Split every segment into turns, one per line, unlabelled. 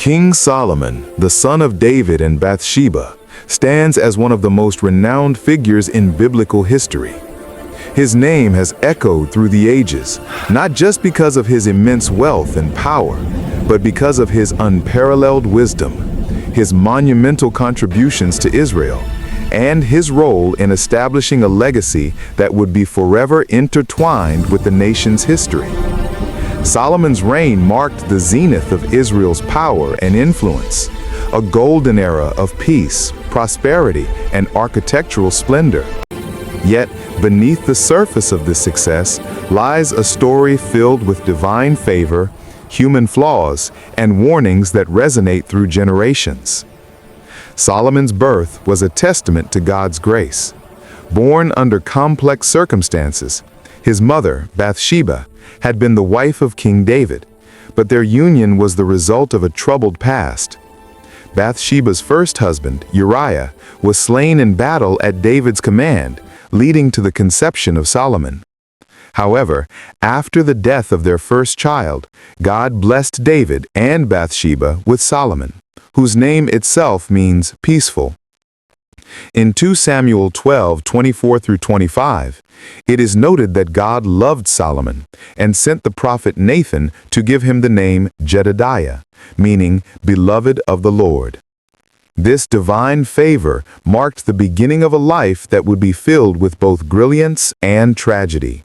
King Solomon, the son of David and Bathsheba, stands as one of the most renowned figures in biblical history. His name has echoed through the ages, not just because of his immense wealth and power, but because of his unparalleled wisdom, his monumental contributions to Israel, and his role in establishing a legacy that would be forever intertwined with the nation's history. Solomon's reign marked the zenith of Israel's power and influence, a golden era of peace, prosperity, and architectural splendor. Yet, beneath the surface of this success lies a story filled with divine favor, human flaws, and warnings that resonate through generations. Solomon's birth was a testament to God's grace. Born under complex circumstances, his mother, Bathsheba, had been the wife of King David, but their union was the result of a troubled past. Bathsheba's first husband, Uriah, was slain in battle at David's command, leading to the conception of Solomon. However, after the death of their first child, God blessed David and Bathsheba with Solomon, whose name itself means peaceful. In 2 Samuel 12:24-25, it is noted that God loved Solomon and sent the prophet Nathan to give him the name Jedediah, meaning beloved of the Lord. This divine favor marked the beginning of a life that would be filled with both brilliance and tragedy,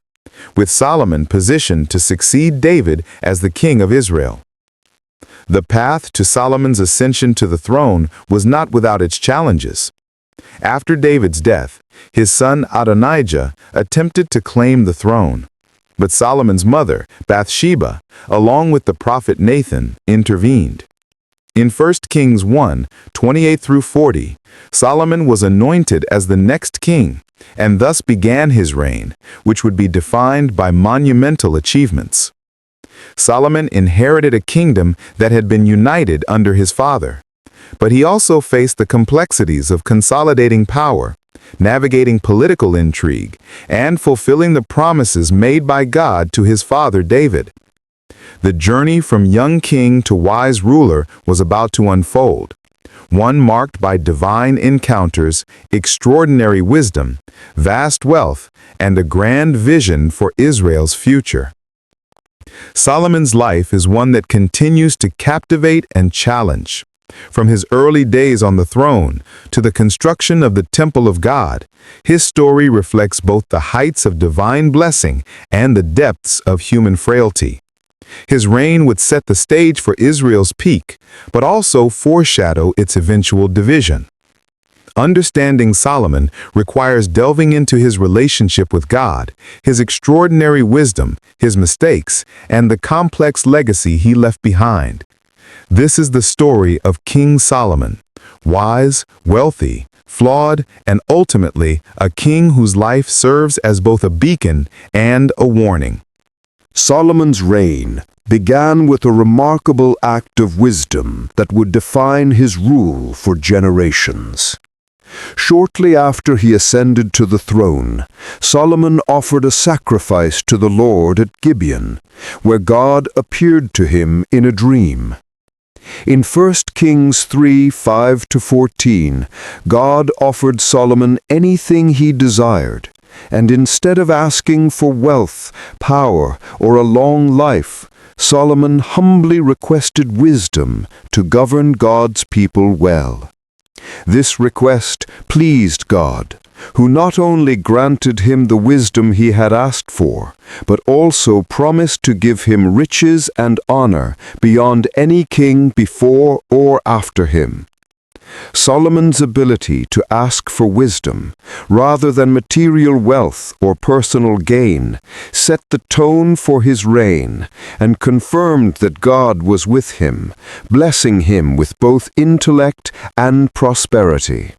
with Solomon positioned to succeed David as the king of Israel. The path to Solomon's ascension to the throne was not without its challenges. After David's death, his son Adonijah attempted to claim the throne, but Solomon's mother, Bathsheba, along with the prophet Nathan, intervened. In 1 Kings 1:28-40, Solomon was anointed as the next king, and thus began his reign, which would be defined by monumental achievements. Solomon inherited a kingdom that had been united under his father, but he also faced the complexities of consolidating power, navigating political intrigue, and fulfilling the promises made by God to his father David. The journey from young king to wise ruler was about to unfold, one marked by divine encounters, extraordinary wisdom, vast wealth, and a grand vision for Israel's future. Solomon's life is one that continues to captivate and challenge. From his early days on the throne to the construction of the Temple of God, his story reflects both the heights of divine blessing and the depths of human frailty. His reign would set the stage for Israel's peak, but also foreshadow its eventual division. Understanding Solomon requires delving into his relationship with God, his extraordinary wisdom, his mistakes, and the complex legacy he left behind. This is the story of King Solomon, wise, wealthy, flawed, and ultimately a king whose life serves as both a beacon and a warning.
Solomon's reign began with a remarkable act of wisdom that would define his rule for generations. Shortly after he ascended to the throne, Solomon offered a sacrifice to the Lord at Gibeon, where God appeared to him in a dream. In 1 Kings 3:5-14, God offered Solomon anything he desired, and instead of asking for wealth, power, or a long life, Solomon humbly requested wisdom to govern God's people well. This request pleased God, who not only granted him the wisdom he had asked for, but also promised to give him riches and honor beyond any king before or after him. Solomon's ability to ask for wisdom, rather than material wealth or personal gain, set the tone for his reign and confirmed that God was with him, blessing him with both intellect and prosperity.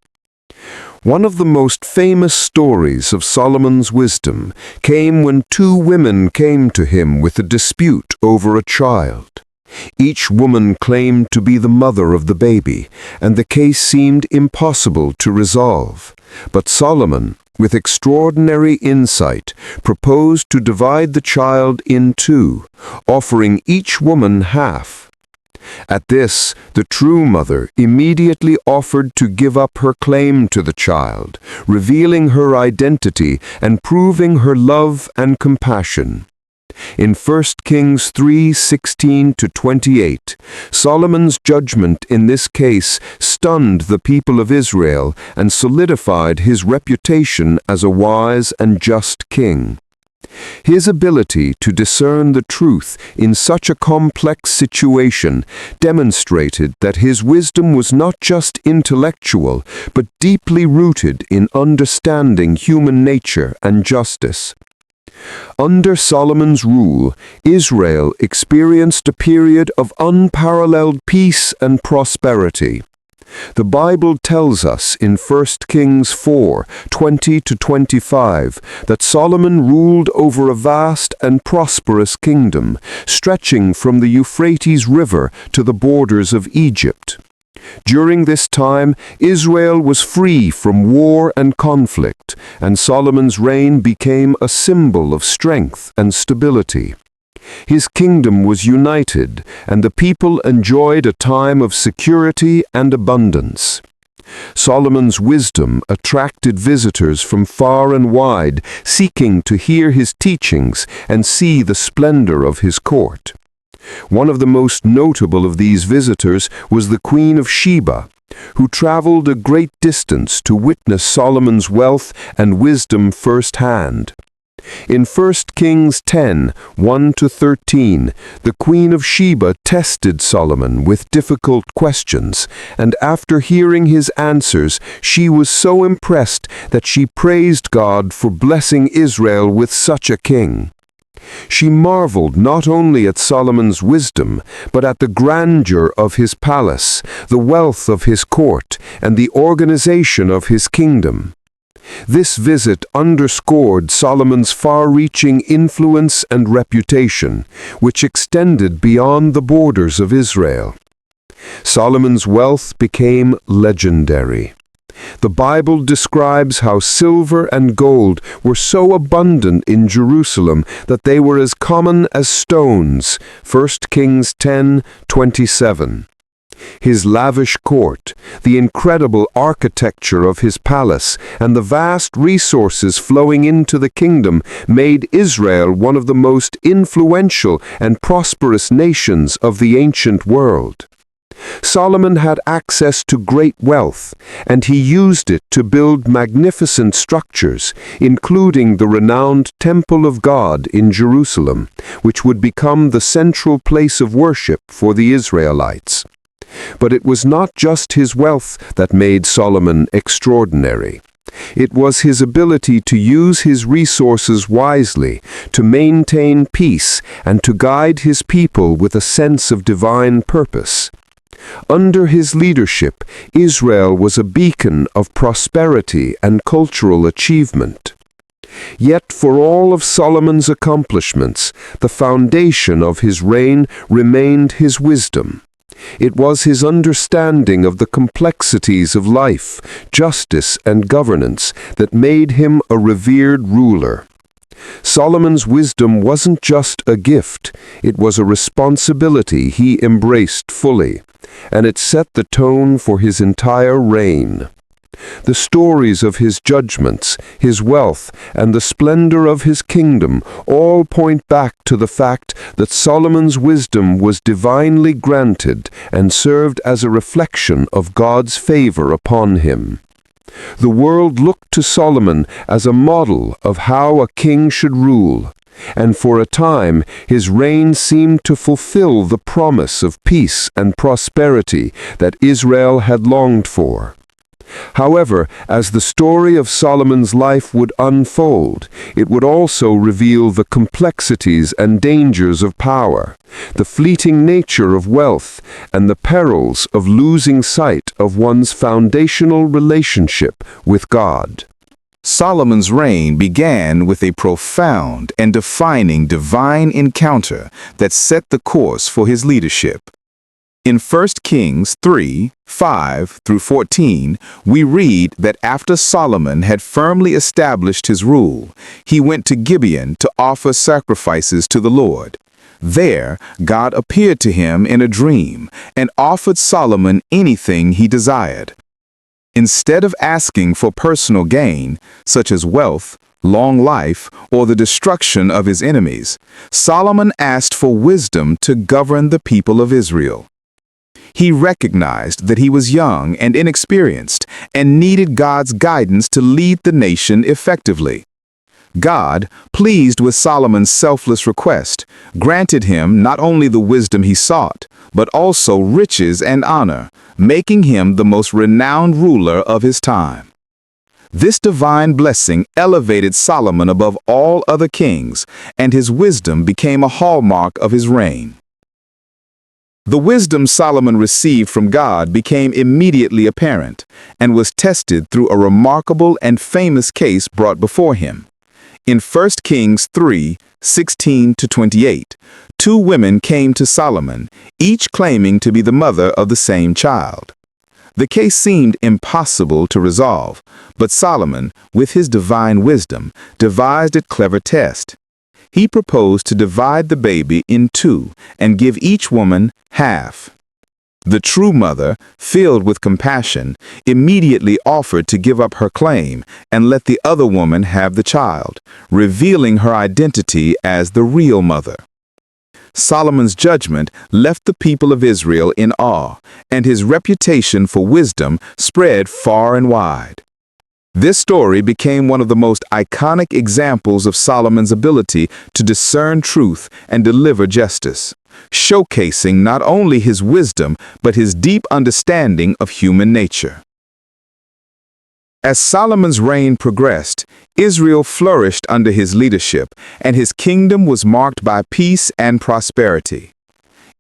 One of the most famous stories of Solomon's wisdom came when two women came to him with a dispute over a child. Each woman claimed to be the mother of the baby, and the case seemed impossible to resolve. But Solomon, with extraordinary insight, proposed to divide the child in two, offering each woman half. At this, the true mother immediately offered to give up her claim to the child, revealing her identity and proving her love and compassion. In 1 Kings 3:16-28, Solomon's judgment in this case stunned the people of Israel and solidified his reputation as a wise and just king. His ability to discern the truth in such a complex situation demonstrated that his wisdom was not just intellectual, but deeply rooted in understanding human nature and justice. Under Solomon's rule, Israel experienced a period of unparalleled peace and prosperity. The Bible tells us in 1 Kings 4:20-25 that Solomon ruled over a vast and prosperous kingdom, stretching from the Euphrates River to the borders of Egypt. During this time, Israel was free from war and conflict, and Solomon's reign became a symbol of strength and stability. His kingdom was united, and the people enjoyed a time of security and abundance. Solomon's wisdom attracted visitors from far and wide, seeking to hear his teachings and see the splendor of his court. One of the most notable of these visitors was the Queen of Sheba, who traveled a great distance to witness Solomon's wealth and wisdom firsthand. In 1 Kings 10:1-13, the Queen of Sheba tested Solomon with difficult questions, and after hearing his answers, she was so impressed that she praised God for blessing Israel with such a king. She marveled not only at Solomon's wisdom, but at the grandeur of his palace, the wealth of his court, and the organization of his kingdom. This visit underscored Solomon's far-reaching influence and reputation, which extended beyond the borders of Israel. Solomon's wealth became legendary. The Bible describes how silver and gold were so abundant in Jerusalem that they were as common as stones, 1 Kings 10:27. His lavish court, the incredible architecture of his palace, and the vast resources flowing into the kingdom made Israel one of the most influential and prosperous nations of the ancient world. Solomon had access to great wealth, and he used it to build magnificent structures, including the renowned Temple of God in Jerusalem, which would become the central place of worship for the Israelites. But it was not just his wealth that made Solomon extraordinary. It was his ability to use his resources wisely, to maintain peace, and to guide his people with a sense of divine purpose. Under his leadership, Israel was a beacon of prosperity and cultural achievement. Yet for all of Solomon's accomplishments, the foundation of his reign remained his wisdom. It was his understanding of the complexities of life, justice, and governance that made him a revered ruler. Solomon's wisdom wasn't just a gift, it was a responsibility he embraced fully, and it set the tone for his entire reign. The stories of his judgments, his wealth, and the splendor of his kingdom all point back to the fact that Solomon's wisdom was divinely granted and served as a reflection of God's favor upon him. The world looked to Solomon as a model of how a king should rule, and for a time his reign seemed to fulfill the promise of peace and prosperity that Israel had longed for. However, as the story of Solomon's life would unfold, it would also reveal the complexities and dangers of power, the fleeting nature of wealth, and the perils of losing sight of one's foundational relationship with God.
Solomon's reign began with a profound and defining divine encounter that set the course for his leadership. In 1 Kings 3:5-14, we read that after Solomon had firmly established his rule, he went to Gibeon to offer sacrifices to the Lord. There, God appeared to him in a dream and offered Solomon anything he desired. Instead of asking for personal gain, such as wealth, long life, or the destruction of his enemies, Solomon asked for wisdom to govern the people of Israel. He recognized that he was young and inexperienced and needed God's guidance to lead the nation effectively. God, pleased with Solomon's selfless request, granted him not only the wisdom he sought, but also riches and honor, making him the most renowned ruler of his time. This divine blessing elevated Solomon above all other kings, and his wisdom became a hallmark of his reign. The wisdom Solomon received from God became immediately apparent and was tested through a remarkable and famous case brought before him. In 1 Kings 3:16-28, two women came to Solomon, each claiming to be the mother of the same child. The case seemed impossible to resolve, but Solomon, with his divine wisdom, devised a clever test. He proposed to divide the baby in two and give each woman half. The true mother, filled with compassion, immediately offered to give up her claim and let the other woman have the child, revealing her identity as the real mother. Solomon's judgment left the people of Israel in awe, and his reputation for wisdom spread far and wide. This story became one of the most iconic examples of Solomon's ability to discern truth and deliver justice, showcasing not only his wisdom but his deep understanding of human nature. As Solomon's reign progressed, Israel flourished under his leadership, and his kingdom was marked by peace and prosperity.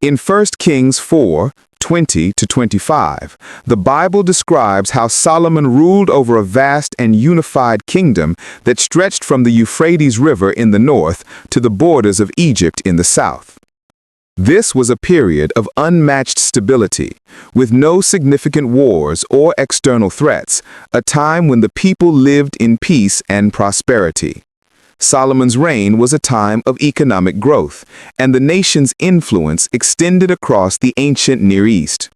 In 1 Kings 4:20-25, the Bible describes how Solomon ruled over a vast and unified kingdom that stretched from the Euphrates River in the north to the borders of Egypt in the south. This was a period of unmatched stability, with no significant wars or external threats, a time when the people lived in peace and prosperity. Solomon's reign was a time of economic growth, and the nation's influence extended across the ancient Near East.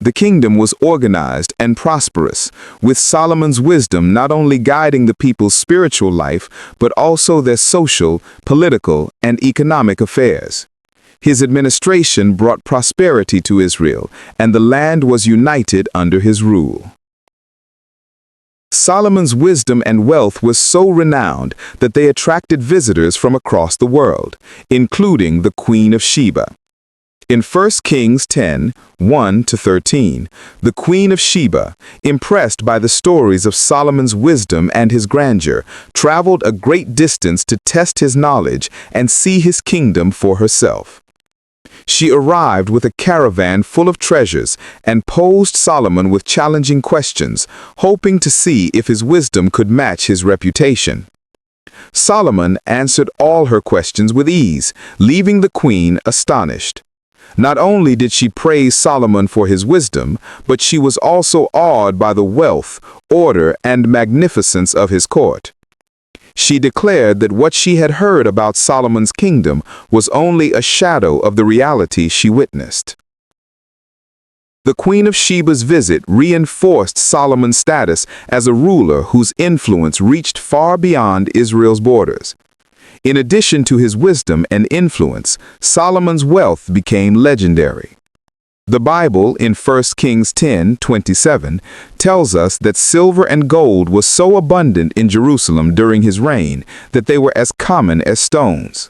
The kingdom was organized and prosperous, with Solomon's wisdom not only guiding the people's spiritual life, but also their social, political, and economic affairs. His administration brought prosperity to Israel, and the land was united under his rule. Solomon's wisdom and wealth was so renowned that they attracted visitors from across the world, including the Queen of Sheba. In 1 Kings 10:1-13, the Queen of Sheba, impressed by the stories of Solomon's wisdom and his grandeur, traveled a great distance to test his knowledge and see his kingdom for herself. She arrived with a caravan full of treasures and posed Solomon with challenging questions, hoping to see if his wisdom could match his reputation. Solomon answered all her questions with ease, leaving the queen astonished. Not only did she praise Solomon for his wisdom, but she was also awed by the wealth, order, and magnificence of his court. She declared that what she had heard about Solomon's kingdom was only a shadow of the reality she witnessed. The Queen of Sheba's visit reinforced Solomon's status as a ruler whose influence reached far beyond Israel's borders. In addition to his wisdom and influence, Solomon's wealth became legendary. The Bible, in 1 Kings 10:27, tells us that silver and gold was so abundant in Jerusalem during his reign that they were as common as stones.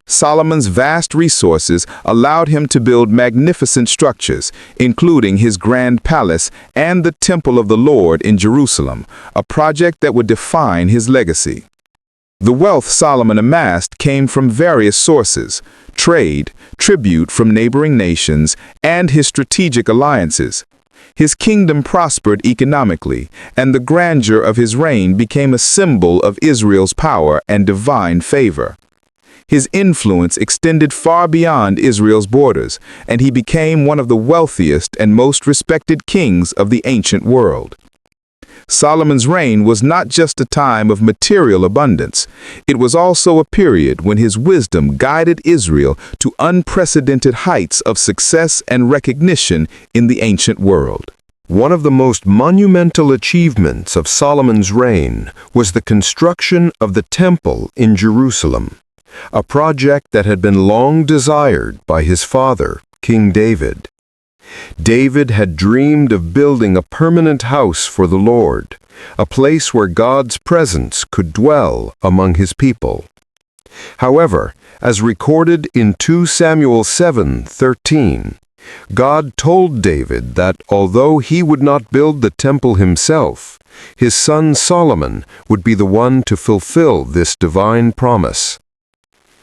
Solomon's vast resources allowed him to build magnificent structures, including his grand palace and the Temple of the Lord in Jerusalem, a project that would define his legacy. The wealth Solomon amassed came from various sources: trade, tribute from neighboring nations, and his strategic alliances. His kingdom prospered economically, and the grandeur of his reign became a symbol of Israel's power and divine favor. His influence extended far beyond Israel's borders, and he became one of the wealthiest and most respected kings of the ancient world. Solomon's reign was not just a time of material abundance. It was also a period when his wisdom guided Israel to unprecedented heights of success and recognition in the ancient world.
One of the most monumental achievements of Solomon's reign was the construction of the Temple in Jerusalem, a project that had been long desired by his father, King David. David had dreamed of building a permanent house for the Lord, a place where God's presence could dwell among his people. However, as recorded in 2 Samuel 7:13, God told David that although he would not build the temple himself, his son Solomon would be the one to fulfill this divine promise.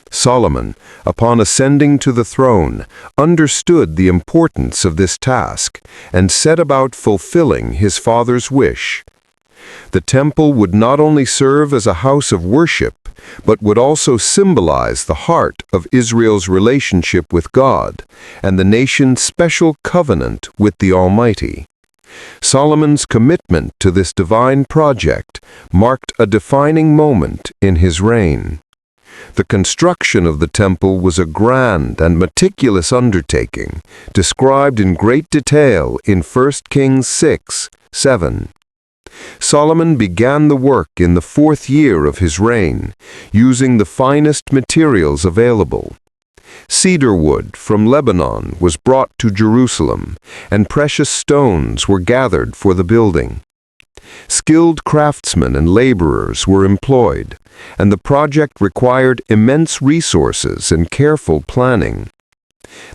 Solomon, upon ascending to the throne, understood the importance of this task and set about fulfilling his father's wish. The temple would not only serve as a house of worship, but would also symbolize the heart of Israel's relationship with God and the nation's special covenant with the Almighty. Solomon's commitment to this divine project marked a defining moment in his reign. The construction of the temple was a grand and meticulous undertaking, described in great detail in 1 Kings 6:7. Solomon began the work in the 4th year of his reign, using the finest materials available. Cedar wood from Lebanon was brought to Jerusalem, and precious stones were gathered for the building. Skilled craftsmen and laborers were employed, and the project required immense resources and careful planning.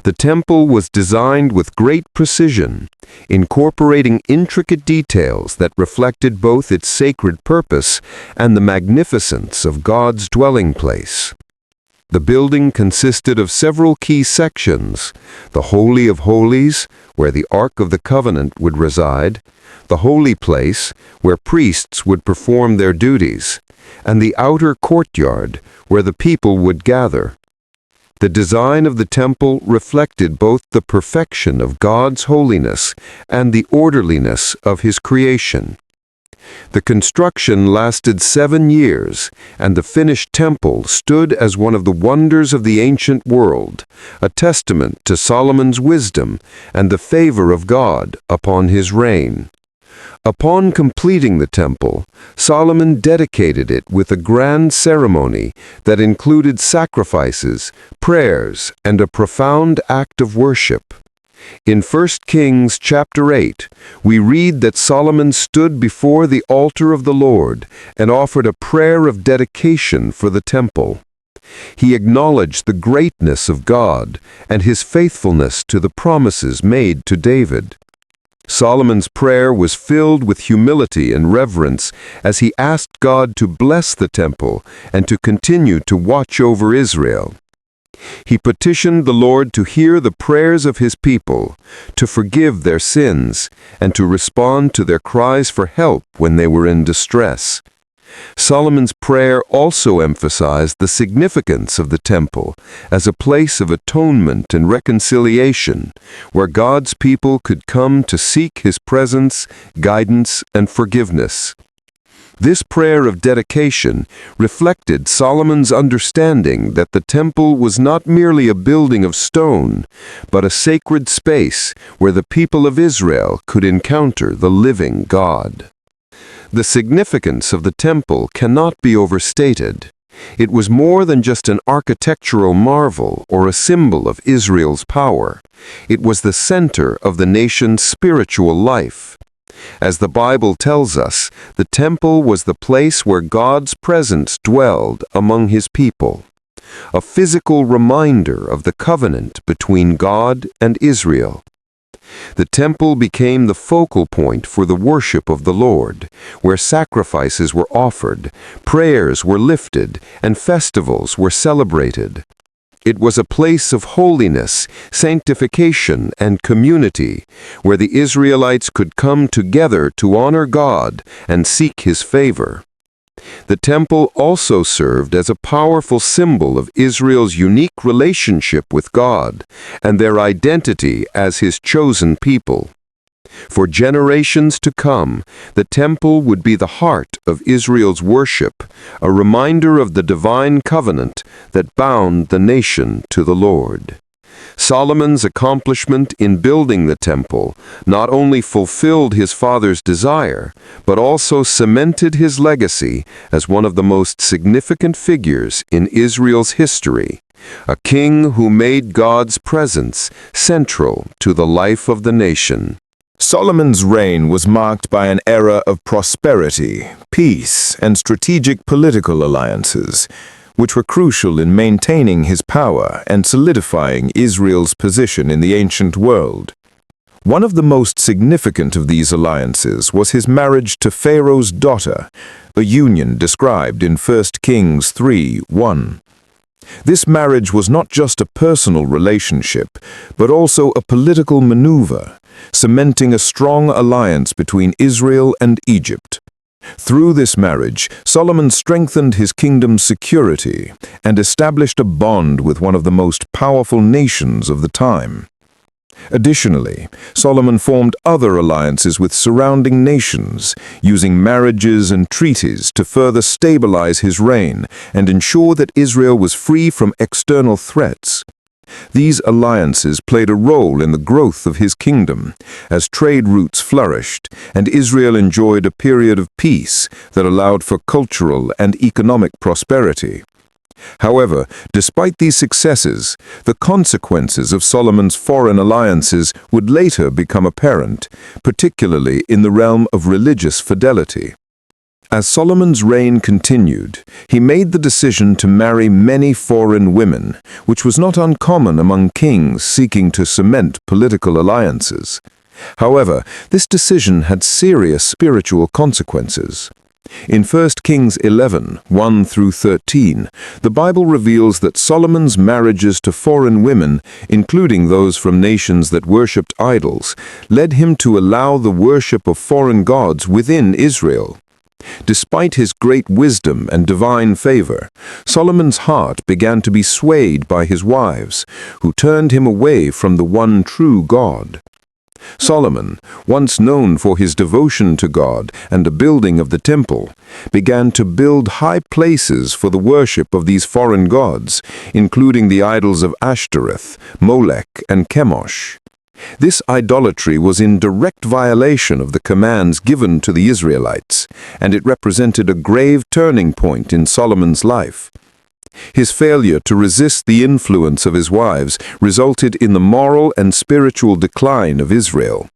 The temple was designed with great precision, incorporating intricate details that reflected both its sacred purpose and the magnificence of God's dwelling place. The building consisted of several key sections: the Holy of Holies, where the Ark of the Covenant would reside, the Holy Place, where priests would perform their duties, and the outer courtyard, where the people would gather. The design of the temple reflected both the perfection of God's holiness and the orderliness of His creation. The construction lasted 7 years, and the finished temple stood as one of the wonders of the ancient world, a testament to Solomon's wisdom and the favor of God upon his reign. Upon completing the temple, Solomon dedicated it with a grand ceremony that included sacrifices, prayers, and a profound act of worship. In 1 Kings chapter 8, we read that Solomon stood before the altar of the Lord and offered a prayer of dedication for the temple. He acknowledged the greatness of God and His faithfulness to the promises made to David. Solomon's prayer was filled with humility and reverence as he asked God to bless the temple and to continue to watch over Israel. He petitioned the Lord to hear the prayers of His people, to forgive their sins, and to respond to their cries for help when they were in distress. Solomon's prayer also emphasized the significance of the temple as a place of atonement and reconciliation, where God's people could come to seek His presence, guidance, and forgiveness. This prayer of dedication reflected Solomon's understanding that the temple was not merely a building of stone, but a sacred space where the people of Israel could encounter the living God. The significance of the temple cannot be overstated. It was more than just an architectural marvel or a symbol of Israel's power. It was the center of the nation's spiritual life. As the Bible tells us, the temple was the place where God's presence dwelled among His people, a physical reminder of the covenant between God and Israel. The temple became the focal point for the worship of the Lord, where sacrifices were offered, prayers were lifted, and festivals were celebrated. It was a place of holiness, sanctification, and community, where the Israelites could come together to honor God and seek His favor. The temple also served as a powerful symbol of Israel's unique relationship with God and their identity as His chosen people. For generations to come, the temple would be the heart of Israel's worship, a reminder of the divine covenant that bound the nation to the Lord. Solomon's accomplishment in building the temple not only fulfilled his father's desire, but also cemented his legacy as one of the most significant figures in Israel's history, a king who made God's presence central to the life of the nation.
Solomon's reign was marked by an era of prosperity, peace, and strategic political alliances, which were crucial in maintaining his power and solidifying Israel's position in the ancient world. One of the most significant of these alliances was his marriage to Pharaoh's daughter, a union described in 1 Kings 3:1. This marriage was not just a personal relationship, but also a political maneuver, cementing a strong alliance between Israel and Egypt. Through this marriage, Solomon strengthened his kingdom's security and established a bond with one of the most powerful nations of the time. Additionally, Solomon formed other alliances with surrounding nations, using marriages and treaties to further stabilize his reign and ensure that Israel was free from external threats. These alliances played a role in the growth of his kingdom, as trade routes flourished and Israel enjoyed a period of peace that allowed for cultural and economic prosperity. However, despite these successes, the consequences of Solomon's foreign alliances would later become apparent, particularly in the realm of religious fidelity. As Solomon's reign continued, he made the decision to marry many foreign women, which was not uncommon among kings seeking to cement political alliances. However, this decision had serious spiritual consequences. In 1 Kings 11:1-13, the Bible reveals that Solomon's marriages to foreign women, including those from nations that worshipped idols, led him to allow the worship of foreign gods within Israel. Despite his great wisdom and divine favor, Solomon's heart began to be swayed by his wives, who turned him away from the one true God. Solomon, once known for his devotion to God and the building of the temple, began to build high places for the worship of these foreign gods, including the idols of Ashtoreth, Molech, and Chemosh. This idolatry was in direct violation of the commands given to the Israelites, and it represented a grave turning point in Solomon's life. His failure to resist the influence of his wives resulted in the moral and spiritual decline of Israel.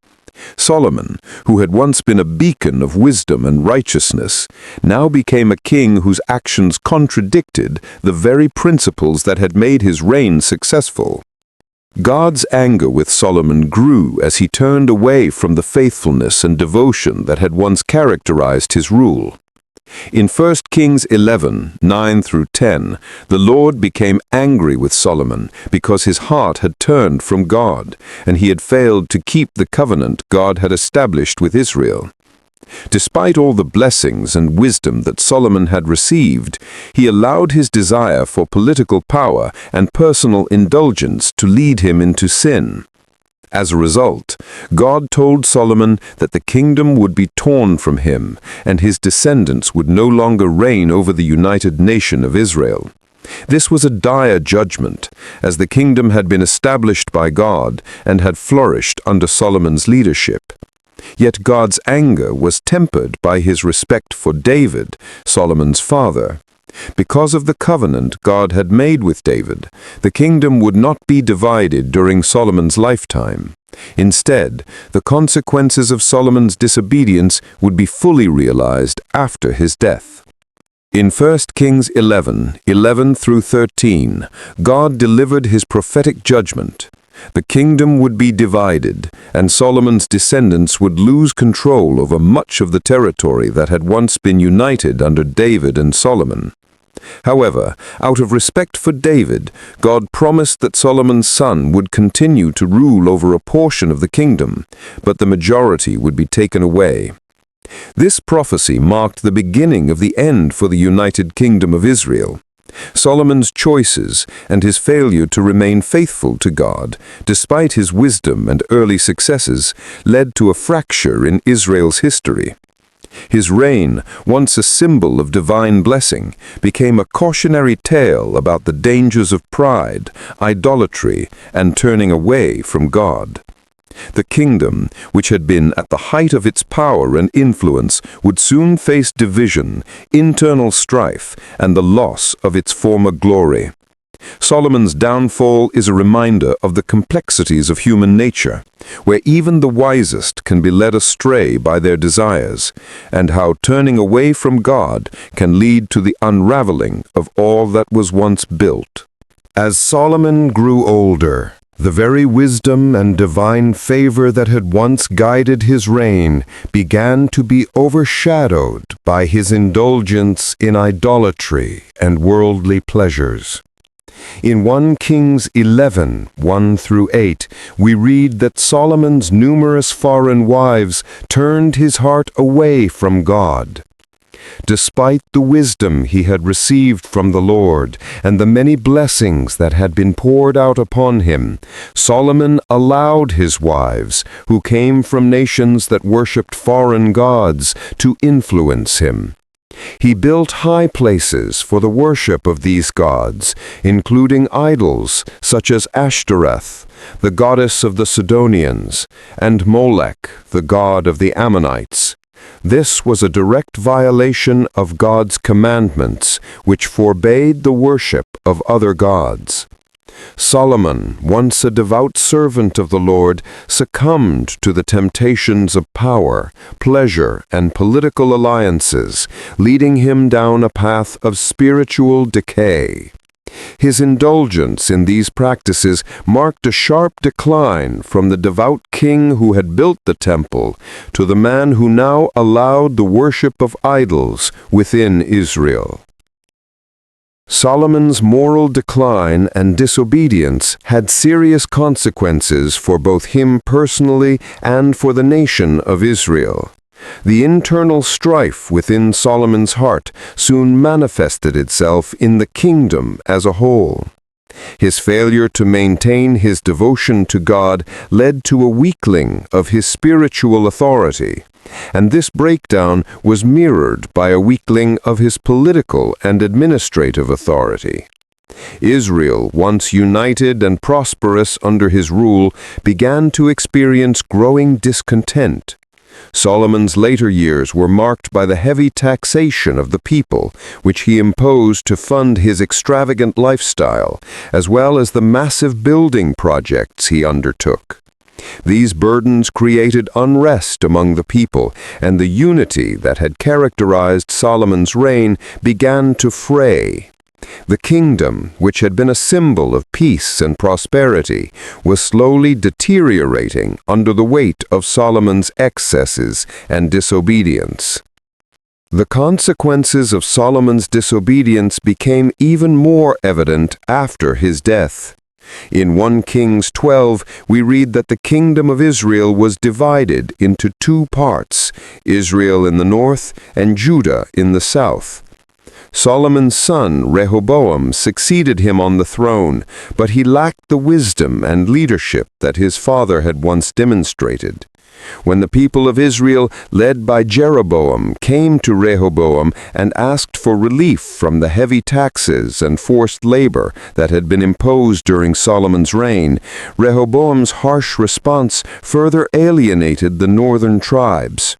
Solomon, who had once been a beacon of wisdom and righteousness, now became a king whose actions contradicted the very principles that had made his reign successful. God's anger with Solomon grew as he turned away from the faithfulness and devotion that had once characterized his rule. In 1 Kings 11:9-10, the Lord became angry with Solomon because his heart had turned from God, and he had failed to keep the covenant God had established with Israel. Despite all the blessings and wisdom that Solomon had received, he allowed his desire for political power and personal indulgence to lead him into sin. As a result, God told Solomon that the kingdom would be torn from him, and his descendants would no longer reign over the united nation of Israel. This was a dire judgment, as the kingdom had been established by God and had flourished under Solomon's leadership. Yet God's anger was tempered by his respect for David, Solomon's father. Because of the covenant God had made with David, the kingdom would not be divided during Solomon's lifetime. Instead, the consequences of Solomon's disobedience would be fully realized after his death. In 1 Kings 11:11-13, God delivered his prophetic judgment. The kingdom would be divided, and Solomon's descendants would lose control over much of the territory that had once been united under David and Solomon. However, out of respect for David, God promised that Solomon's son would continue to rule over a portion of the kingdom, but the majority would be taken away. This prophecy marked the beginning of the end for the United Kingdom of Israel.
Solomon's choices and his failure to remain faithful to God, despite his wisdom and early successes, led to a fracture in Israel's history. His reign, once a symbol of divine blessing, became a cautionary tale about the dangers of pride, idolatry, and turning away from God. The kingdom, which had been at the height of its power and influence, would soon face division, internal strife, and the loss of its former glory. Solomon's downfall is a reminder of the complexities of human nature, where even the wisest can be led astray by their desires, and how turning away from God can lead to the unraveling of all that was once built. As Solomon grew older, the very wisdom and divine favor that had once guided his reign began to be overshadowed by his indulgence in idolatry and worldly pleasures. In 1 Kings 11, 1-8, we read that Solomon's numerous foreign wives turned his heart away from God. Despite the wisdom he had received from the Lord and the many blessings that had been poured out upon him, Solomon allowed his wives, who came from nations that worshipped foreign gods, to influence him. He built high places for the worship of these gods, including idols such as Ashtoreth, the goddess of the Sidonians, and Molech, the god of the Ammonites. This was a direct violation of God's commandments, which forbade the worship of other gods. Solomon, once a devout servant of the Lord, succumbed to the temptations of power, pleasure, and political alliances, leading him down a path of spiritual decay. His indulgence in these practices marked a sharp decline from the devout king who had built the temple to the man who now allowed the worship of idols within Israel. Solomon's moral decline and disobedience had serious consequences for both him personally and for the nation of Israel. The internal strife within Solomon's heart soon manifested itself in the kingdom as a whole. His failure to maintain his devotion to God led to a weakening of his spiritual authority, and this breakdown was mirrored by a weakening of his political and administrative authority. Israel, once united and prosperous under his rule, began to experience growing discontent. Solomon's later years were marked by the heavy taxation of the people, which he imposed to fund his extravagant lifestyle, as well as the massive building projects he undertook. These burdens created unrest among the people, and the unity that had characterized Solomon's reign began to fray. The kingdom, which had been a symbol of peace and prosperity, was slowly deteriorating under the weight of Solomon's excesses and disobedience. The consequences of Solomon's disobedience became even more evident after his death. In 1 Kings 12, we read that the kingdom of Israel was divided into two parts, Israel in the north and Judah in the south. Solomon's son, Rehoboam, succeeded him on the throne, but he lacked the wisdom and leadership that his father had once demonstrated. When the people of Israel, led by Jeroboam, came to Rehoboam and asked for relief from the heavy taxes and forced labor that had been imposed during Solomon's reign, Rehoboam's harsh response further alienated the northern tribes.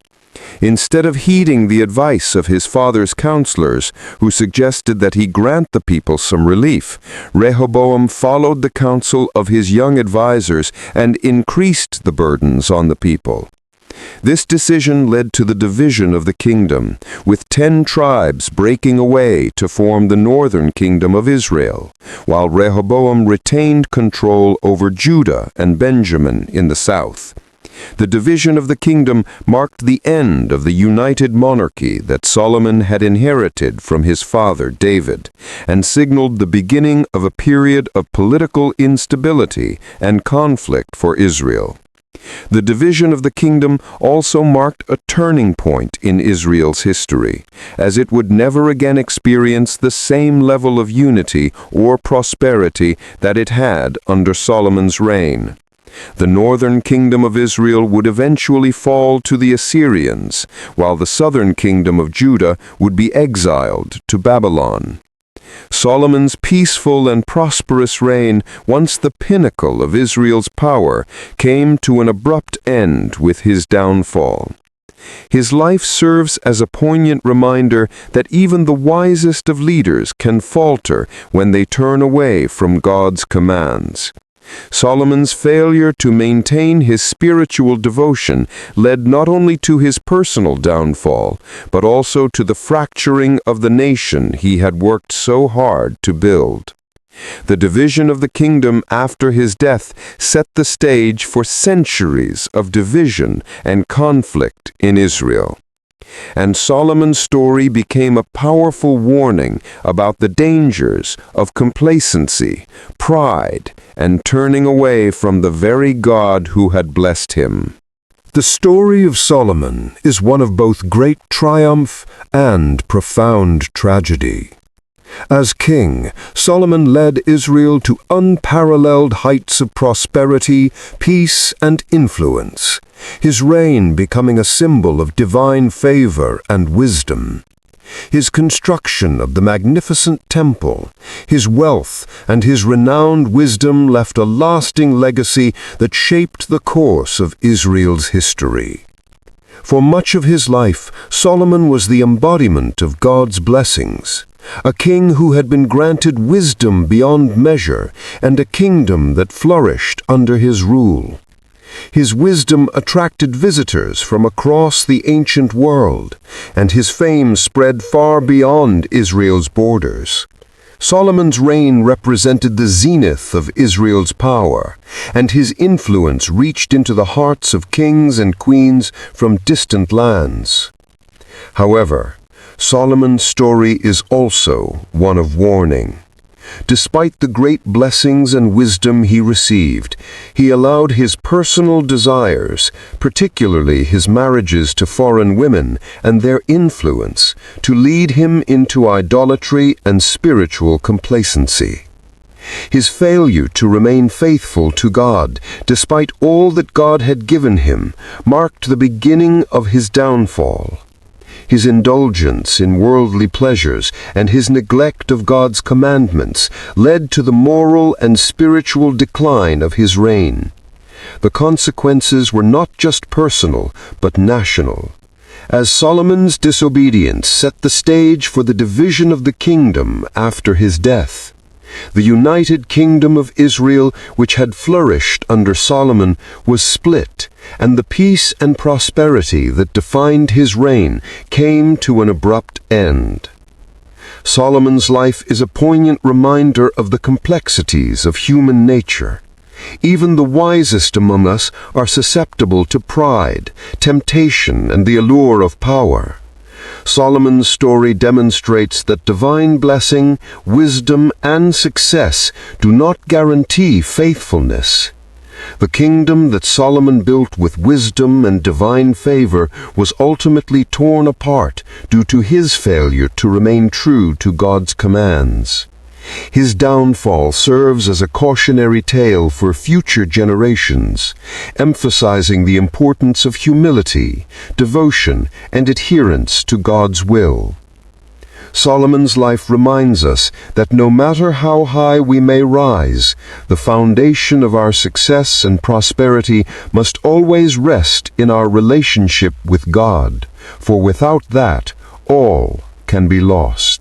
Instead of heeding the advice of his father's counselors, who suggested that he grant the people some relief, Rehoboam followed the counsel of his young advisers and increased the burdens on the people. This decision led to the division of the kingdom, with 10 tribes breaking away to form the northern kingdom of Israel, while Rehoboam retained control over Judah and Benjamin in the south. The division of the kingdom marked the end of the united monarchy that Solomon had inherited from his father David, and signaled the beginning of a period of political instability and conflict for Israel. The division of the kingdom also marked a turning point in Israel's history, as it would never again experience the same level of unity or prosperity that it had under Solomon's reign. The northern kingdom of Israel would eventually fall to the Assyrians, while the southern kingdom of Judah would be exiled to Babylon. Solomon's peaceful and prosperous reign, once the pinnacle of Israel's power, came to an abrupt end with his downfall. His life serves as a poignant reminder that even the wisest of leaders can falter when they turn away from God's commands. Solomon's failure to maintain his spiritual devotion led not only to his personal downfall, but also to the fracturing of the nation he had worked so hard to build. The division of the kingdom after his death set the stage for centuries of division and conflict in Israel. And Solomon's story became a powerful warning about the dangers of complacency, pride, and turning away from the very God who had blessed him.
The story of Solomon is one of both great triumph and profound tragedy. As king, Solomon led Israel to unparalleled heights of prosperity, peace, and influence, his reign becoming a symbol of divine favor and wisdom. His construction of the magnificent temple, his wealth, and his renowned wisdom left a lasting legacy that shaped the course of Israel's history. For much of his life, Solomon was the embodiment of God's blessings, a king who had been granted wisdom beyond measure and a kingdom that flourished under his rule. His wisdom attracted visitors from across the ancient world, and his fame spread far beyond Israel's borders. Solomon's reign represented the zenith of Israel's power, and his influence reached into the hearts of kings and queens from distant lands. However, Solomon's story is also one of warning. Despite the great blessings and wisdom he received, he allowed his personal desires, particularly his marriages to foreign women and their influence, to lead him into idolatry and spiritual complacency. His failure to remain faithful to God, despite all that God had given him, marked the beginning of his downfall. His indulgence in worldly pleasures and his neglect of God's commandments led to the moral and spiritual decline of his reign. The consequences were not just personal, but national. As Solomon's disobedience set the stage for the division of the kingdom after his death, the united kingdom of Israel, which had flourished under Solomon, was split, and the peace and prosperity that defined his reign came to an abrupt end. Solomon's life is a poignant reminder of the complexities of human nature. Even the wisest among us are susceptible to pride, temptation, and the allure of power. Solomon's story demonstrates that divine blessing, wisdom, and success do not guarantee faithfulness. The kingdom that Solomon built with wisdom and divine favor was ultimately torn apart due to his failure to remain true to God's commands. His downfall serves as a cautionary tale for future generations, emphasizing the importance of humility, devotion, and adherence to God's will. Solomon's life reminds us that no matter how high we may rise, the foundation of our success and prosperity must always rest in our relationship with God, for without that, all can be lost.